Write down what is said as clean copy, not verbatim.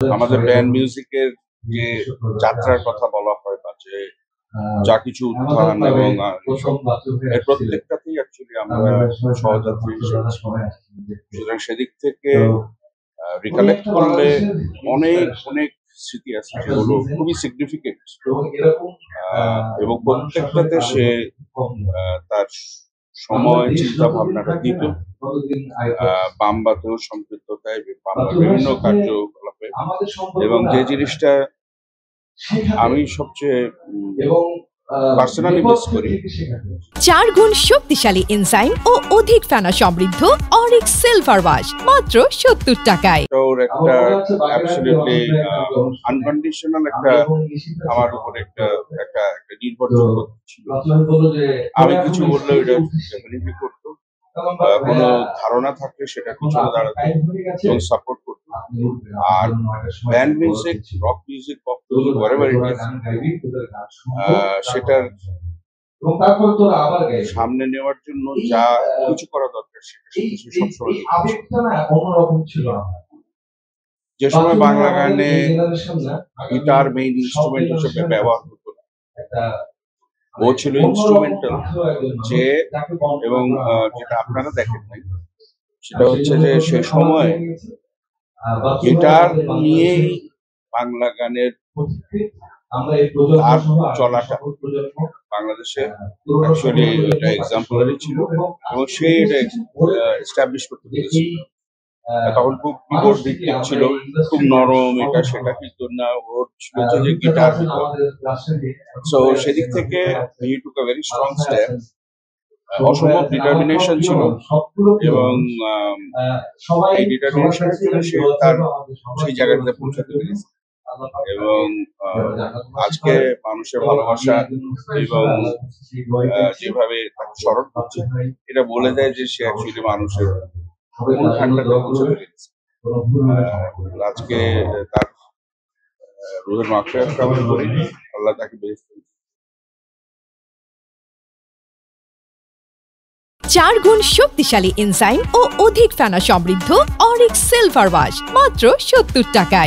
আমাদের ব্যান্ড মিউজিকের যে যাত্রার কথা বলা হয় বা যে যা কিছু উত্থান এবং এসব এর প্রত্যেকটাতেই অ্যাকচুয়ালি আমরা সহযাত্রী হিসেবে ছিলাম। সুতরাং সেদিক থেকে রিকালেক্ট করলে অনেক অনেক স্মৃতি আছে যেগুলো খুবই সিগনিফিকেন্ট এবং প্রত্যেকটাতে সে তার সময় চিন্তা ভাবনাটা দিত বামবাতেও সম্পৃক্ততায় বাংলা বিভিন্ন কার্যকলাপে এবং যে জিনিসটা আমি সবচেয়ে পার্সোনালি মিস করি 4 গুণ শক্তিশালী এনজাইম ও অধিক ফেনা সমৃদ্ধ অরিক সিলভার ওয়াশ মাত্র 70 টাকায়। ওর একটা অ্যাবসলিউটলি আনকন্ডিশনাল একটা আমার উপর একটা একটা নির্ভরযোগ্য ছিল। আমি কিছু বললে ওইটা ডেফিনেটলি করতো, কোনো ধারণা থাকলে সেটা পিছনে দাঁড়াতো এবং সাপোর্ট করতো। আর band music, rock music, pop music, whatever it is, সেটার সামনে নেওয়ার জন্য যা কিছু করা দরকার সেটা সবসময় যে সময় বাংলা গানে গিটার মেইন ইনস্ট্রুমেন্ট হিসেবে ব্যবহার হতো না, ও ছিল ইনস্ট্রুমেন্টাল যে এবং যেটা আপনারা দেখেন নাই সেটা হচ্ছে যে সে সময় গিটার নিয়েই বাংলা গানের আর চলাটা বাংলাদেশে অ্যাকচুয়ালি এটা এক্সাম্পলারি ছিল এবং সে এটা এস্টাবলিশ করতে পেরেছিল। তখন খুব কিবোর্ড ভিত্তিক ছিল, খুব নরম, এটা সেটা কিন্তু না, ওর ছিল যে গিটার। সো সেদিক থেকে হি টুক আ ভেরি স্ট্রং স্টেপ, অসম্ভব ডিটারমিনেশন ছিল এবং এই ডিটারমিনেশনের জন্য সে তার সেই জায়গাটাতে পৌঁছাতে পেরেছে এবং আজকে মানুষের ভালোবাসা এবং যেভাবে তাকে স্মরণ করছে এটা বলে দেয় যে সে অ্যাকচুয়ালি মানুষের কোন খানটাতে পৌঁছাতে পেরেছে। আজকে তার রুহের মাগফিরাত কামনা করি, আল্লাহ তাকে বেহেশতে 4 গুণ শক্তিশালী এনজাইম ও অধিক ফেনা সমৃদ্ধ অরিক সিলভার ওয়াশ মাত্র 70 টাকায়।